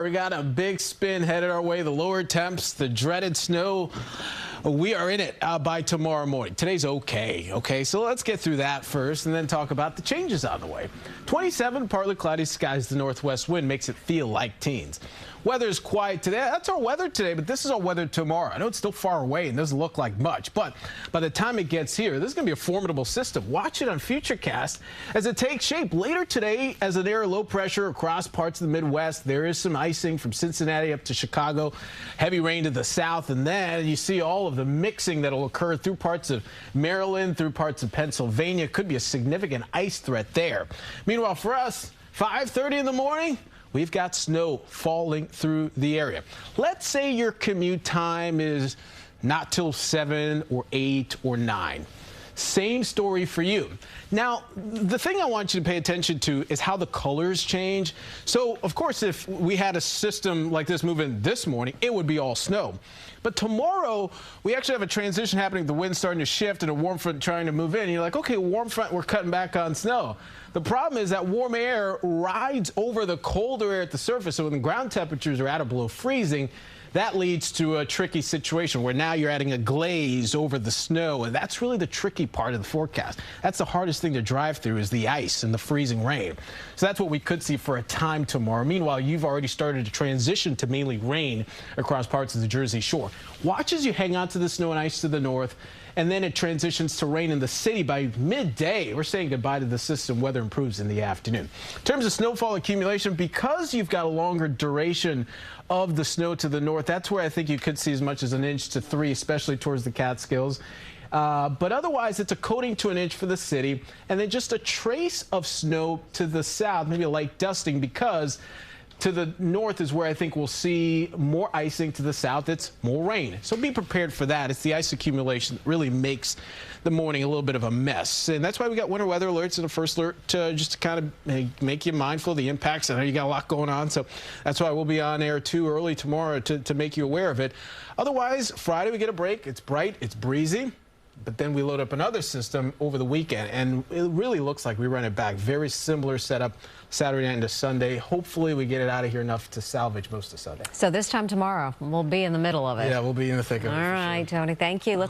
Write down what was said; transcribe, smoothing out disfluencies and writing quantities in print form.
We got a big spin headed our way. The lower temps, the dreaded snow. We are in it by tomorrow morning. Today's okay. So let's get through that first and then talk about the changes on the way. 27, partly cloudy skies. The northwest wind makes it feel like teens. Weather's quiet today. That's our weather today, but this is our weather tomorrow. I know it's still far away and doesn't look like much, but by the time it gets here, this is going to be a formidable system. Watch it on Futurecast as it takes shape. Later today, as an air low pressure across parts of the Midwest, there is some icing from Cincinnati up to Chicago, heavy rain to the south, and then you see all of the mixing that will occur through parts of Maryland, through parts of Pennsylvania. Could be a significant ice threat there. Meanwhile, for us, 5:30 in the morning, we've got snow falling through the area. Let's say your commute time is not till 7 or 8 or 9. Same story for you. Now, the thing I want you to pay attention to is how the colors change. So, of course, if we had a system like this moving this morning, it would be all snow. But tomorrow, we actually have a transition happening. The wind's starting to shift and a warm front trying to move in. And you're like, okay, warm front, we're cutting back on snow. The problem is that warm air rides over the colder air at the surface. So when the ground temperatures are at or below freezing, that leads to a tricky situation where now you're adding a glaze over the snow. And that's really the tricky part of the forecast. That's the hardest thing to drive through is the ice and the freezing rain. So that's what we could see for a time tomorrow. Meanwhile, you've already started to transition to mainly rain across parts of the Jersey Shore. Watch as you hang on to the snow and ice to the north, and then it transitions to rain in the city by midday. We're saying goodbye to the system. Weather improves in the afternoon. In terms of snowfall accumulation, because you've got a longer duration of the snow to the north, that's where I think you could see as much as 1 inch to 3, especially towards the Catskills. But otherwise, it's a coating to 1 inch for the city, and then just a trace of snow to the south, maybe a light dusting, because to the north is where I think we'll see more icing. To the south, it's more rain. So be prepared for that. It's the ice accumulation that really makes the morning a little bit of a mess. And that's why we got winter weather alerts in the first alert, just to kind of make you mindful of the impacts. I know you got a lot going on, so that's why we'll be on air too early tomorrow to make you aware of it. Otherwise, Friday we get a break. It's bright, it's breezy. But then we load up another system over the weekend, and it really looks like we run it back. Very similar setup Saturday night into Sunday. Hopefully we get it out of here enough to salvage most of Sunday. So this time tomorrow, we'll be in the middle of it. Yeah, we'll be in the thick of it. All right, Tony, thank you. Let's